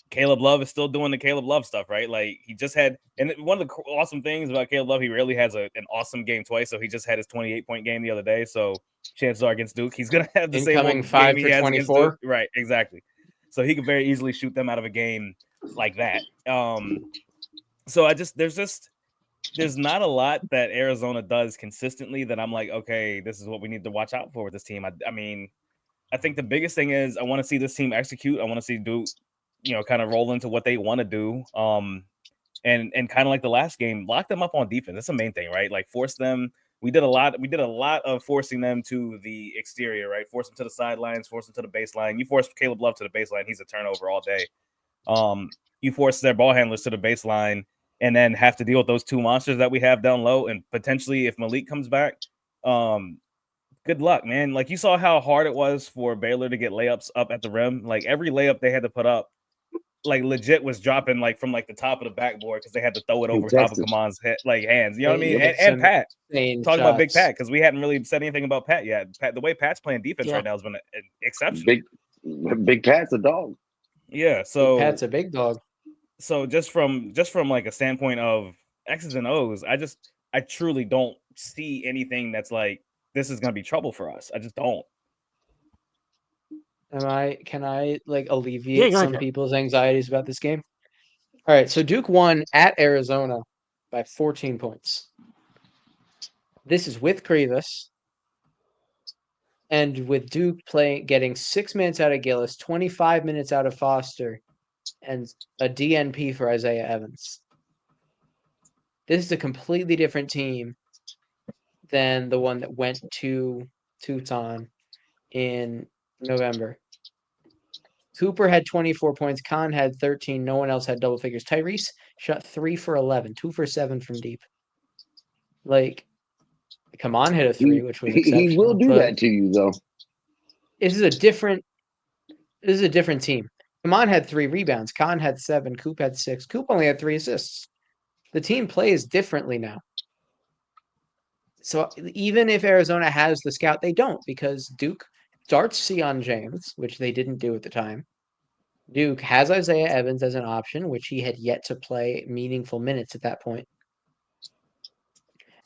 Caleb Love is still doing the Caleb Love stuff, right? Like he just had, and one of the awesome things about Caleb Love, he rarely has an awesome game twice. So he just had his 28-point game the other day. So chances are against Duke, he's gonna have the incoming same 5 game for he has 24. against Duke. Right, exactly. So he could very easily shoot them out of a game like that. So there's not a lot that Arizona does consistently that I'm like, okay, this is what we need to watch out for with this team. I mean, I think the biggest thing is I want to see this team execute. I want to see Duke, kind of roll into what they want to do. And kind of like the last game, lock them up on defense. That's the main thing, right? Like force them. We did a lot of forcing them to the exterior, right? Force them to the sidelines, force them to the baseline. You force Caleb Love to the baseline, he's a turnover all day. You force their ball handlers to the baseline and then have to deal with those two monsters that we have down low. And potentially if Malik comes back, good luck, man. Like you saw how hard it was for Baylor to get layups up at the rim. Like every layup they had to put up, like legit was dropping like from like the top of the backboard because they had to throw it over top of Kaman's head, like hands. You know what I mean? And Pat. Talk about Big Pat, because we hadn't really said anything about Pat yet. Pat, the way Pat's playing defense right now has been exceptional. Big Pat's a dog. Yeah, so Big Pat's a big dog. So just from like a standpoint of X's and O's, I truly don't see anything that's like this is gonna be trouble for us. I just don't. Can I like alleviate some people's anxieties about this game? All right, so Duke won at Arizona by 14 points. This is with Krivas and with Duke getting 6 minutes out of Gillis, 25 minutes out of Foster, and a DNP for Isaiah Evans. This is a completely different team than the one that went to Tucson in November. Cooper had 24 points. Khan had 13. No one else had double figures. Tyrese shot 3 for 11, 2 for 7 from deep. Like, Kaman hit a 3, which was exceptional. He will do that to you, though. This is a different team. Kaman had 3 rebounds. Khan had 7. Coop had 6. Coop only had 3 assists. The team plays differently now. So even if Arizona has the scout, they don't, because Duke starts Sion James, which they didn't do at the time. Duke has Isaiah Evans as an option, which he had yet to play meaningful minutes at that point.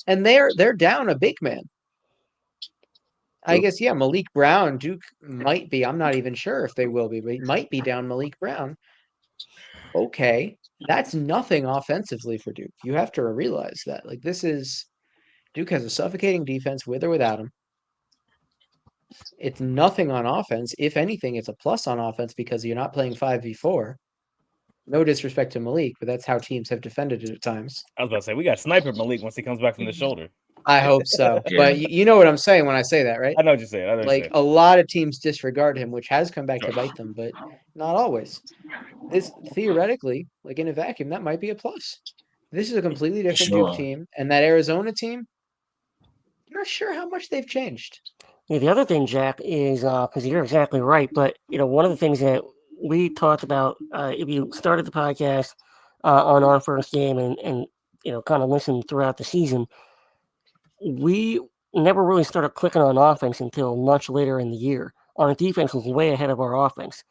And they're down a big man. I guess, yeah, Malik Brown, Duke might be. I'm not even sure if they will be, but he might be down Malik Brown. Okay, that's nothing offensively for Duke. You have to realize that. Like, Duke has a suffocating defense with or without him. It's nothing on offense. If anything, it's a plus on offense because you're not playing 5v4. No disrespect to Malik, but that's how teams have defended it at times. I was about to say, we got sniper Malik once he comes back from the shoulder. I hope so. But you know what I'm saying when I say that, right? I know what you're saying. Like, a lot of teams disregard him, which has come back to bite them, but not always. This, theoretically, like in a vacuum, that might be a plus. This is a completely different Duke team, and that Arizona team, I'm not sure how much they've changed. Yeah, the other thing, Jack, is because you're exactly right, but one of the things that we talked about, if you started the podcast on our first game and kind of listened throughout the season, we never really started clicking on offense until much later in the year. Our defense was way ahead of our offense.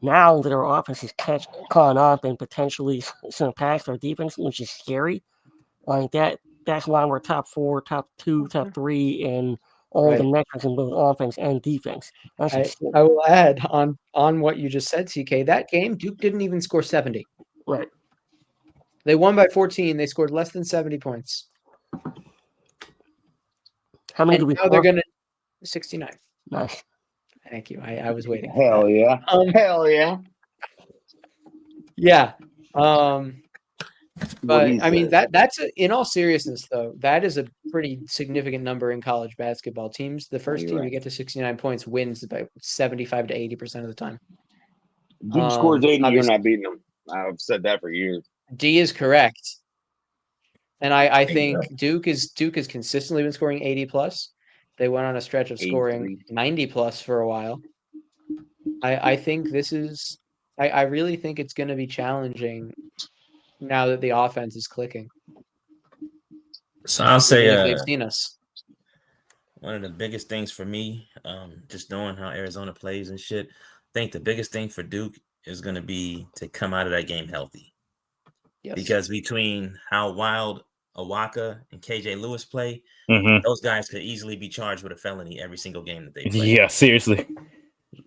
Now that our offense has caught up and potentially surpassed our defense, which is scary, like that's why we're top 4, top 2, top 3 in all the metrics in both offense and defense. I will add on what you just said, CK. That game, Duke didn't even score 70. Right. They won by 14. They scored less than 70 points. How many do we now they're going to 69. Nice. Thank you. I was waiting. Hell yeah. Hell yeah. Yeah. But I mean that's in all seriousness though, that is a pretty significant number in college basketball. Teams, the first team to get to 69 points wins about 75 to 80% of the time. Duke scores 80, you're not beating them. I've said that for years. D is correct. And I think Duke is consistently been scoring 80 plus. They went on a stretch of scoring 90 plus for a while. I think this is I really think it's going to be challenging now that the offense is clicking. So I'll say they've seen us. One of the biggest things for me, just knowing how Arizona plays and shit, I think the biggest thing for Duke is going to be to come out of that game healthy. Yes. Because between how wild Awaka and KJ Lewis play, those guys could easily be charged with a felony every single game that they play. Yeah, seriously.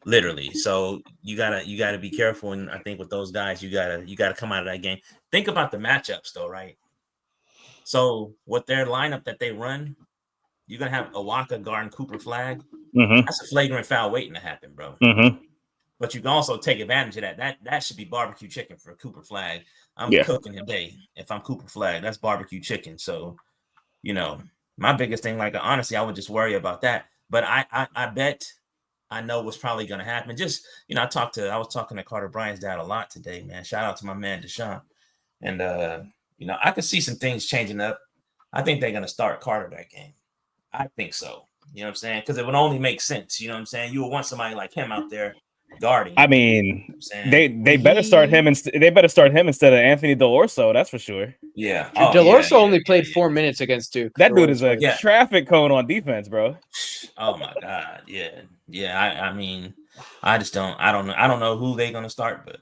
Literally. So you gotta be careful, and I think with those guys, you gotta come out of that game. Think about the matchups though, right? So with their lineup that they run, you're gonna have Awaka guarding Cooper Flag. That's a flagrant foul waiting to happen, bro. But you can also take advantage of that. That should be barbecue chicken for Cooper Flag. I'm cooking today. If I'm Cooper Flag, that's barbecue chicken. So, my biggest thing, like honestly, I would just worry about that. But I bet I know what's probably going to happen. Just, I was talking to Carter Bryant's dad a lot today, man. Shout out to my man, Deshaun. And, I could see some things changing up. I think they're going to start Carter that game. I think so. You know what I'm saying? Because it would only make sense. You know what I'm saying? You would want somebody like him out there guarding. I mean, they better start him instead of Anthony Delorso. That's for sure. Yeah. Delorso only played 4 minutes against Duke. That dude is a traffic cone on defense, bro. Oh my god. Yeah. I mean, I don't know who they're gonna start, but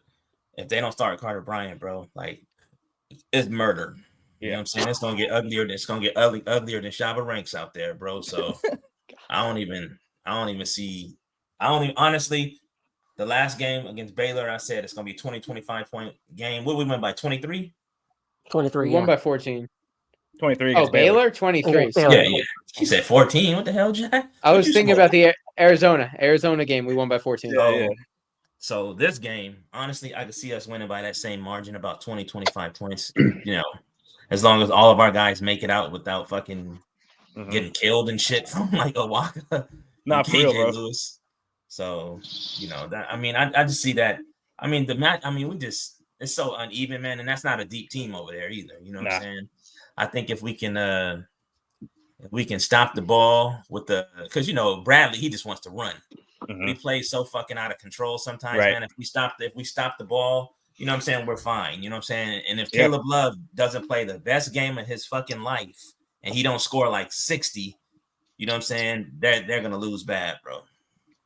if they don't start Carter Bryant, bro, like it's murder. You know what I'm saying? It's gonna get uglier. It's gonna get uglier than Shabba Ranks out there, bro. So honestly. The last game against Baylor, I said it's going to be a 20-25 point game. What we went by 23? 23. We won by 14. 23. Oh, Baylor 23. Yeah. He said 14. What the hell, Jack? I was thinking about the Arizona game. We won by 14. Yeah. So this game, honestly, I could see us winning by that same margin, about 20-25 points. As long as all of our guys make it out without fucking getting killed and shit from like Awaka. Not for real, bro. Lewis. So, I just see that. I mean, the match, it's so uneven, man. And that's not a deep team over there either. You know what I'm saying? I think if we can stop the ball with because, Bradley, he just wants to run. He plays so fucking out of control sometimes, man. If we stop the ball, you know what I'm saying? We're fine. You know what I'm saying? And if Caleb Love doesn't play the best game of his fucking life and he don't score like 60, you know what I'm saying? They're gonna lose bad, bro.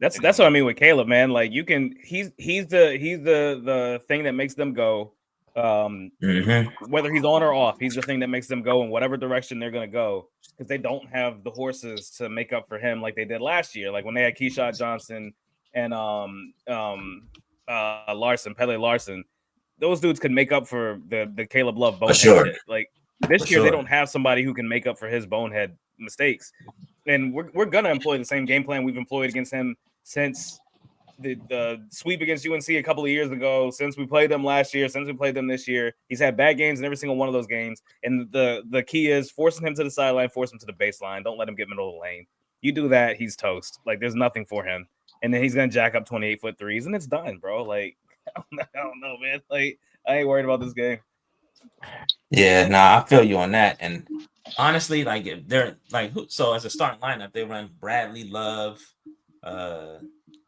That's what I mean with Caleb, man. Like you can, he's the thing that makes them go. Whether he's on or off, he's the thing that makes them go in whatever direction they're gonna go, because they don't have the horses to make up for him like they did last year. Like when they had Keyshawn Johnson and Larson, Pele Larson, those dudes could make up for the Caleb Love bonehead shit. Like this year, they don't have somebody who can make up for his bonehead mistakes, and we're gonna employ the same game plan we've employed against him since the sweep against UNC a couple of years ago, since we played them last year, since we played them this year. He's had bad games in every single one of those games, and the key is forcing him to the sideline, force him to the baseline. Don't let him get middle of the lane. You do that, he's toast. Like there's nothing for him, and then he's gonna jack up 28-foot threes, and it's done, bro. Like I don't know, man. Like I ain't worried about this game. Yeah, nah, I feel you on that. And honestly, like if they're like, so as a starting lineup, they run Bradley, Love,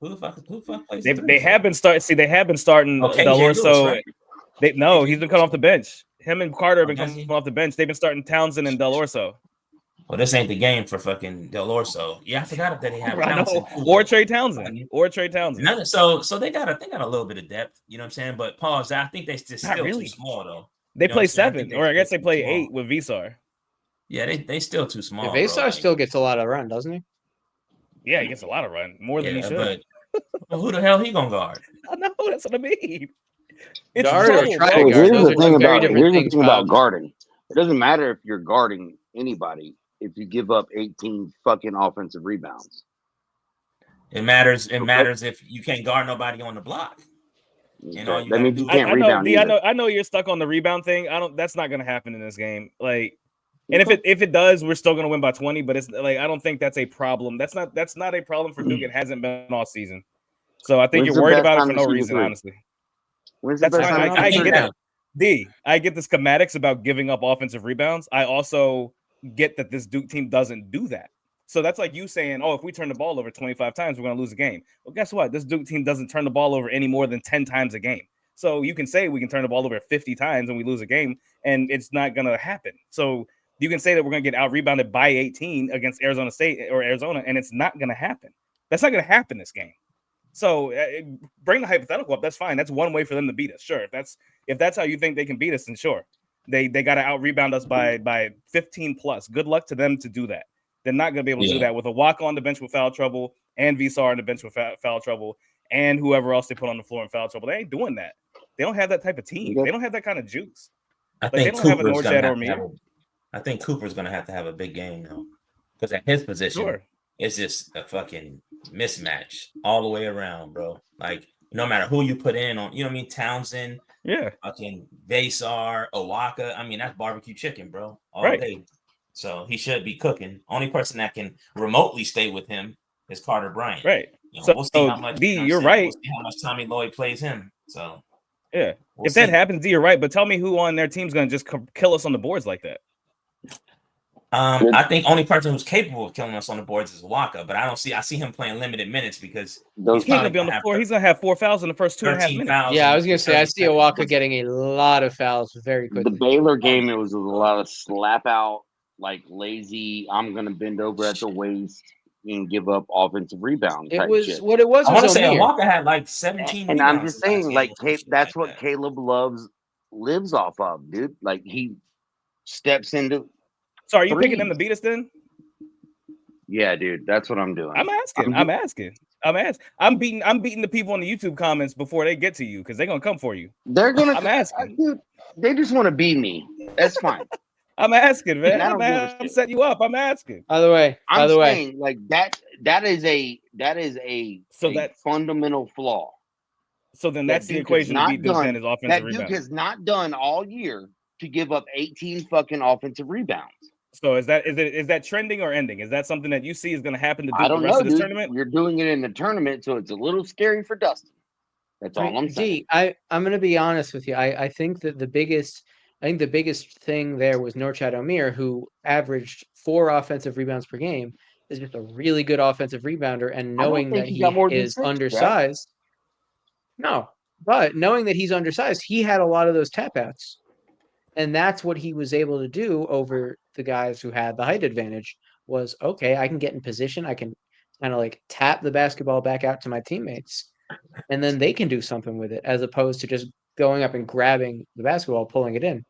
who the fuck plays? They have been starting. See, they have been starting Del Orso. Right? He's been cut off the bench. Him and Carter have been coming off the bench. They've been starting Townsend and Del Orso. Well, this ain't the game for fucking Del Orso. Yeah, I forgot that they have Townsend or Trey Townsend. So they got a little bit of depth. You know what I'm saying? But pause. I think they still too small though. They play 7, or I guess they play 8 with Visar. Yeah, they still too small. Yeah, Visar still gets a lot of run, doesn't he? Yeah, he gets a lot of run, more than he should. But who the hell he gonna guard? I know, that's what I mean. It's here's the thing about guarding. It doesn't matter if you're guarding anybody if you give up 18 fucking offensive rebounds. It matters if you can't guard nobody on the block. You know, that means you can't rebound. I know you're stuck on the rebound thing. That's not gonna happen in this game. Like, and if it does, we're still gonna win by 20. But it's like I don't think that's a problem. That's not a problem for Duke. It hasn't been all season. So I think you're worried about it for no reason, honestly. That's fine. I get it. I get the schematics about giving up offensive rebounds. I also get that this Duke team doesn't do that. So that's like you saying, oh, if we turn the ball over 25 times, we're going to lose a game. Well, guess what? This Duke team doesn't turn the ball over any more than 10 times a game. So you can say we can turn the ball over 50 times and we lose a game, and it's not going to happen. So you can say that we're going to get out-rebounded by 18 against Arizona State or Arizona, and it's not going to happen. That's not going to happen this game. So bring the hypothetical up. That's fine. That's one way for them to beat us. Sure. If that's how you think they can beat us, then sure. They got to out-rebound us by 15 plus. Good luck to them to do that. They're not going to be able to do that with a walk on the bench with foul trouble and Visar on the bench with foul trouble and whoever else they put on the floor in foul trouble. They ain't doing that. They don't have that type of team. They don't have that kind of juice. They don't have a Norchad or me. I think Cooper's going to have a big game though, because at his position, it's just a fucking mismatch all the way around, bro. Like no matter who you put in on, you know what I mean? Townsend, fucking Visar, Owaka. I mean, that's barbecue chicken, bro, all day. So he should be cooking. Only person that can remotely stay with him is Carter Bryant. Right. You know, we'll see how much. You're right. We'll see how much Tommy Lloyd plays him. So if that happens, D, you're right. But tell me who on their team's going to just kill us on the boards like that. I think only person who's capable of killing us on the boards is Waka, but I see him playing limited minutes because he's going to be on the floor. He's going to have 4 fouls in the first 2.5 minutes. Yeah, I was going to say I see Waka getting a lot of fouls very quickly. The Baylor game, it was a lot of slap out, like lazy. I'm going to bend over at the waist and give up offensive rebounds. It was what it was. I want to say Waka had like 17. And I'm just saying, like that's what Caleb lives off of, dude. Like he steps into. So are you picking them to beat us then? Yeah, dude, that's what I'm doing. I'm asking. I'm beating the people in the YouTube comments before they get to you because they're gonna come for you. I'm asking. Dude, they just want to beat me. That's fine. I'm asking, man. I'm setting you up. I'm asking. By the way, like that is a fundamental flaw. So then that's the equation to beat Duke then is offensive rebounds. Duke has not done all year to give up 18 fucking offensive rebounds. So is that trending or ending? Is that something that you see is going to happen to Duke the rest of this tournament? You're doing it in the tournament, so it's a little scary for Dustin. That's all I'm saying. I'm going to be honest with you. I think that the biggest thing there was Norchad Omier, who averaged 4 offensive rebounds per game, is just a really good offensive rebounder, and knowing that he is undersized. No, but knowing that he's undersized, he had a lot of those tap outs. And that's what he was able to do over the guys who had the height advantage was, okay, I can get in position. I can kind of like tap the basketball back out to my teammates, and then they can do something with it as opposed to just going up and grabbing the basketball, pulling it in.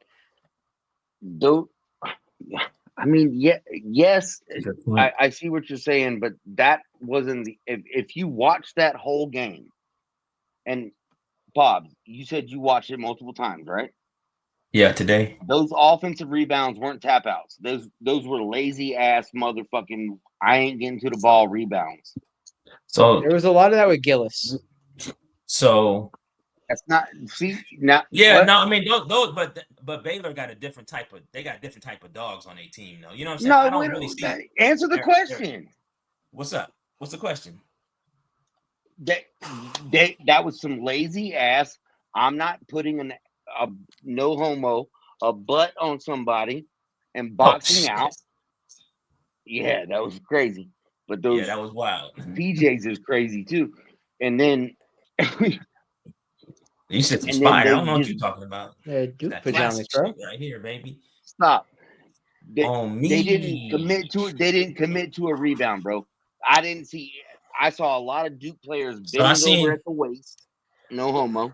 Though, I mean, yes, I see what you're saying, but that wasn't the. If you watch that whole game, and Bob, you said you watched it multiple times, right? Yeah, today. Those offensive rebounds weren't tap outs. Those were lazy ass motherfucking I ain't getting to the ball rebounds. So there was a lot of that with Gillis. So that's not now. Yeah, what? no, I mean those, but Baylor got a different type of dogs on their team, though. You know what I'm saying? I don't really see. Answer the question. What's up? What's the question? That was some lazy ass. I'm not putting a no homo a butt on somebody and boxing out. Yeah, that was crazy. But those that was wild. PJs is crazy too. And then you said some spy. I don't know what you're talking about. Yeah, Duke pajamas, bro. Right here, baby. Stop. They didn't commit to it. They didn't commit to a rebound, bro. I saw a lot of Duke players bending over at the waist. No homo.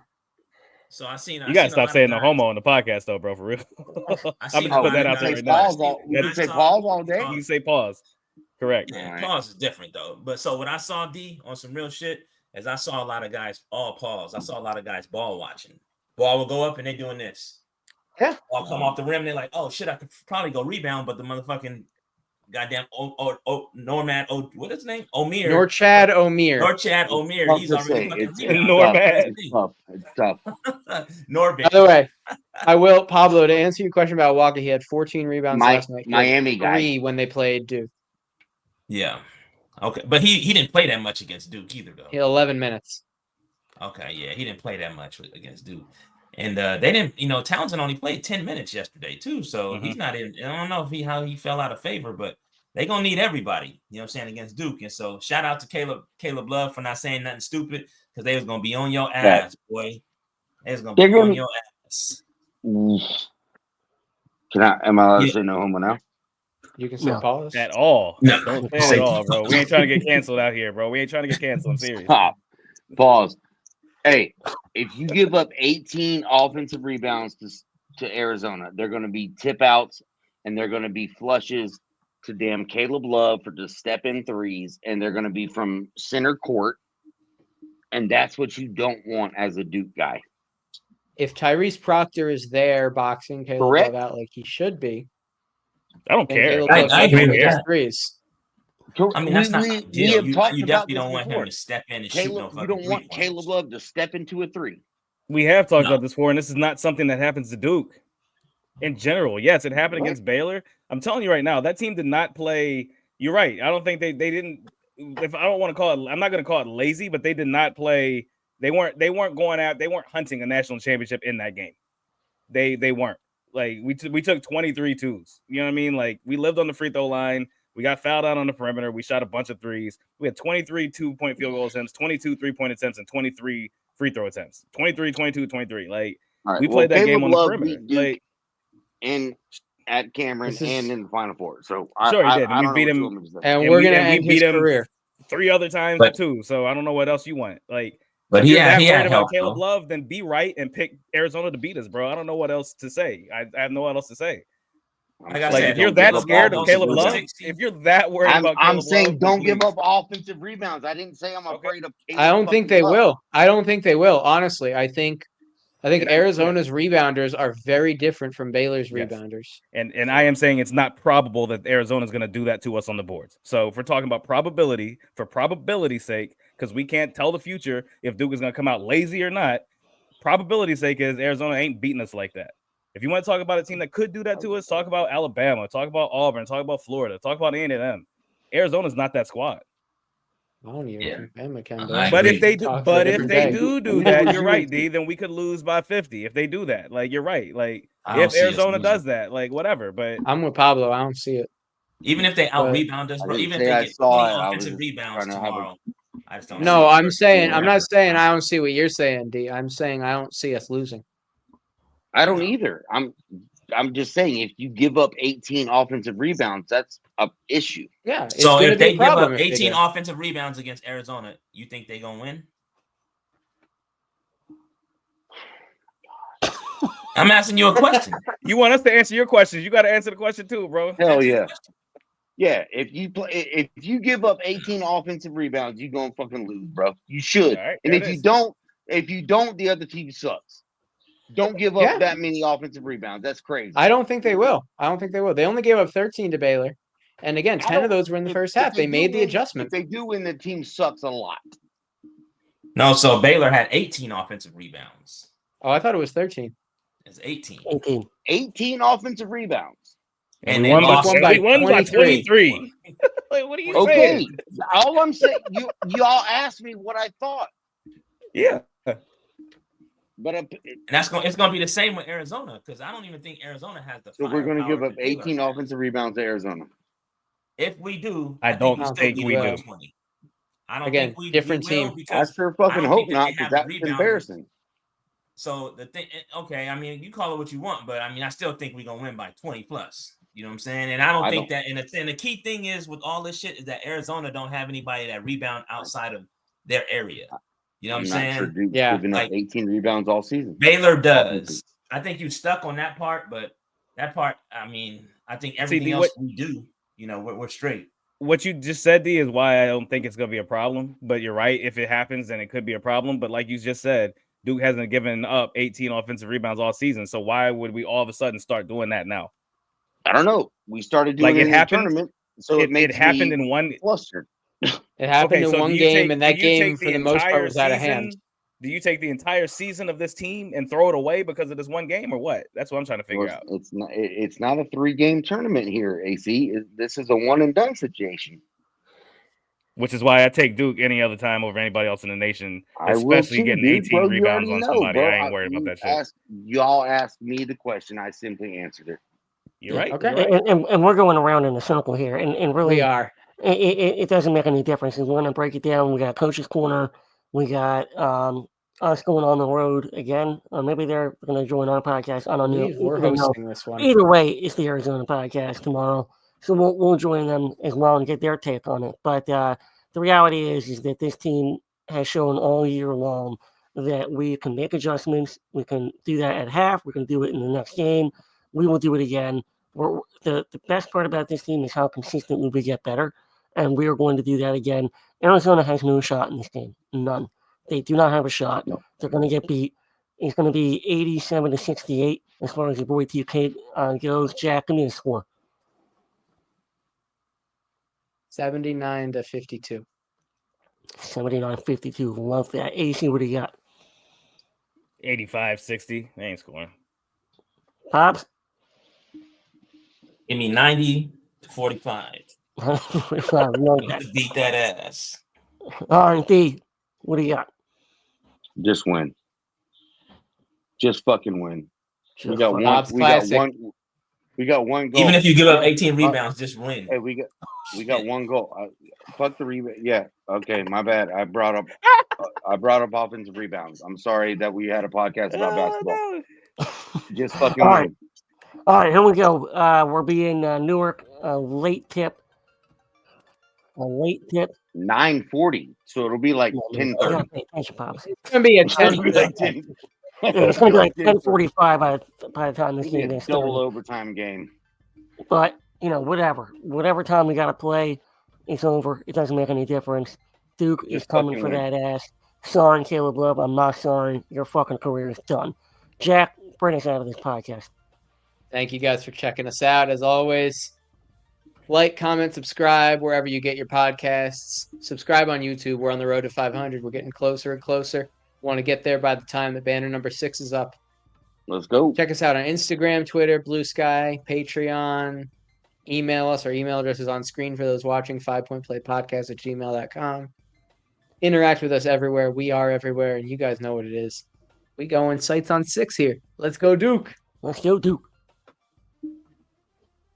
So you gotta stop saying no homo on the podcast, though, bro. For real. I'm gonna put that out there right now. We can say pause all day. You can say pause. Correct. Yeah, pause is different though. But so what I saw, D, on some real shit, is I saw a lot of guys all pause. I saw a lot of guys ball watching. Ball will go up and they doing this. Yeah. Ball come off the rim. They're like, oh shit, I could probably go rebound, but the motherfucking goddamn Norman what is his name? Norchad Omier. He's already fucking Norman. It's tough. By the way, I will, Pablo, to answer your question about Walker, he had 14 rebounds last night. Miami guy. 3 when they played Duke. Yeah. Okay. But he didn't play that much against Duke either, though. He had 11 minutes. Okay, yeah, he didn't play that much against Duke. And they didn't, Townsend only played 10 minutes yesterday, too. So he's not in. I don't know how he fell out of favor, but they're going to need everybody, you know what I'm saying, against Duke. And so shout out to Caleb Love for not saying nothing stupid because they was going to be on your ass, boy. They was going to be on your ass. Am I allowed to say no homo now? You can say pause. At all. No, don't say at all, bro. We ain't trying to get canceled out here, bro. We ain't trying to get canceled. I'm serious. Stop. Pause. Hey, if you give up 18 offensive rebounds to Arizona, they're going to be tip outs and they're going to be flushes to damn Caleb Love for just step in threes, and they're going to be from center court. And that's what you don't want as a Duke guy. If Tyrese Proctor is there boxing Caleb Love out like he should be, I don't care. I agree with that. Threes. I mean, that's not you definitely don't want him to step in and shoot no fucking. You don't want Caleb Love to step into a three. We have talked about this before, and this is not something that happens to Duke in general. Yes, it happened against Baylor. I'm telling you right now, that team did not play. You're right. I don't think they didn't. If I don't want to call it, I'm not going to call it lazy, but they did not play. They weren't going out. They weren't hunting a national championship in that game. They weren't. Like we took 23 twos. You know what I mean? Like we lived on the free throw line. We got fouled out on the perimeter. We shot a bunch of threes. We had 23 2-point field goal attempts, 22 3-point attempts, and 23 free throw attempts. 23, 22, 23. Like we played that game on the perimeter. Like and at Cameron and in the Final Four. So sure he did. And we beat him. And we're gonna end his career 3 other times too. So I don't know what else you want. Like, but he had about help, Caleb Love, then be right and pick Arizona to beat us, bro. I don't know what else to say. I have no what else to say. If you're that scared of Caleb Love, if you're that worried about Caleb I'm saying Love, don't give up offensive rebounds. I didn't say I'm afraid of Caleb. I don't think they will. I don't think they will. Honestly, I think Arizona's rebounders are very different from Baylor's rebounders. And I am saying it's not probable that Arizona is going to do that to us on the boards. So if we're talking about probability, for probability's sake, because we can't tell the future if Duke is going to come out lazy or not, probability's sake is Arizona ain't beating us like that. If you want to talk about a team that could do that to us, talk about Alabama, talk about Auburn, talk about Florida, talk about A&M. Arizona's not that squad. I don't even think But if they do that, you're right, D. Then we could lose by 50 if they do that. Like you're right. Like if Arizona does that, like whatever. But I'm with Pablo. I don't see it. Even if they out rebound us, bro. Even if they get 20 offensive rebounds tomorrow, I just don't. No, I'm not saying I don't see what you're saying, D. I'm saying I don't see us losing. I don't either. I'm just saying, if you give up 18 offensive rebounds, that's an issue. Yeah. So if they give up 18 offensive rebounds against Arizona, you think they're gonna win? I'm asking you a question. You want us to answer your questions? You got to answer the question too, bro. Hell yeah. Yeah, if you give up 18 offensive rebounds, you're gonna fucking lose, bro. You should. Right, and if you don't, the other team sucks. Don't give up that many offensive rebounds. That's crazy. I don't think they will. They only gave up 13 to Baylor. And again, 10 of those were in the first half. They made the adjustment. If they do win, the team sucks a lot. No, so Baylor had 18 offensive rebounds. Oh, I thought it was 13. It's 18. 18 offensive rebounds. And they won by 23. Like, what are you saying? All I'm saying, y'all asked me what I thought. Yeah. But and it's gonna be the same with Arizona, because I don't even think Arizona has the. So we're gonna give up 18 offensive rebounds to Arizona. If we do, I don't think we do. I don't think we different team. I sure fucking hope not, because that's embarrassing. So the thing, okay, I mean, you call it what you want, but I mean, I still think we're gonna win by 20 plus. You know what I'm saying? And I don't think that. And the key thing is with all this shit is that Arizona don't have anybody that rebound outside of their area. You know what I'm saying? Sure Duke's giving up 18 rebounds all season. Baylor does. I think you stuck on that part, but that part, I mean, I think everything else we do, you know, we're straight. What you just said, D, is why I don't think it's going to be a problem. But you're right. If it happens, then it could be a problem. But like you just said, Duke hasn't given up 18 offensive rebounds all season. So why would we all of a sudden start doing that now? I don't know. We started doing it in the tournament. So it happened in one flustered. It happened in one game, and that game, for the most part, was out of hand. Do you take the entire season of this team and throw it away because of this one game, or what? That's what I'm trying to figure out. It's not a 3-game tournament here, AC. This is a one-and-done situation. Which is why I take Duke any other time over anybody else in the nation, especially getting 18 rebounds on somebody. I ain't worried about that shit. Y'all asked me the question. I simply answered it. You're right. Okay. You're right. And we're going around in a circle here. And really, we are. It doesn't make any difference. We're going to break it down. We got Coach's Corner. We got us going on the road again. Maybe they're going to join our podcast. I don't know. We're hosting this one. Either way, it's the Arizona podcast tomorrow. So we'll join them as well and get their take on it. But the reality is that this team has shown all year long that we can make adjustments. We can do that at half. We can do it in the next game. We will do it again. The best part about this team is how consistently we get better. And we are going to do that again. Arizona has no shot in this game. None. They do not have a shot. No. They're going to get beat. It's going to be 87-68 as far as your boy TK goes. Jack, give me a score. 79-52. 79-52. Love that. AC, what do you got? 85-60. They ain't scoring. Pops? Give me 90-45. 45. Beat that ass. R&D, what do you got? Just win. Just fucking win. We got one goal. Even if you give up 18 rebounds, just win. Hey, we got one goal. Fuck the rebound. Yeah. Okay, my bad. I brought up offensive rebounds. I'm sorry that we had a podcast about basketball. Just fucking win. All right, here we go. We're being Newark, late tip. A late tip. 9:40, so it'll be like 10:30. Thanks, Pops. It's gonna be a 10. It's gonna be like 10:45 by the time this game is double overtime game. But whatever time we gotta play, it's over. It doesn't make any difference. Duke is coming for that ass. Sorry, Caleb Love. I'm not sorry. Your fucking career is done. Jack, bring us out of this podcast. Thank you guys for checking us out. As always, like, comment, subscribe wherever you get your podcasts. Subscribe on YouTube. We're on the road to 500. We're getting closer and closer. Want to get there by the time that banner number 6 is up. Let's go. Check us out on Instagram, Twitter, Blue Sky, Patreon. Email us. Our email address is on screen for those watching, 5pointplaypodcast@gmail.com. Interact with us everywhere. We are everywhere, and you guys know what it is. We go in sights on 6 here. Let's go, Duke. Let's go, Duke.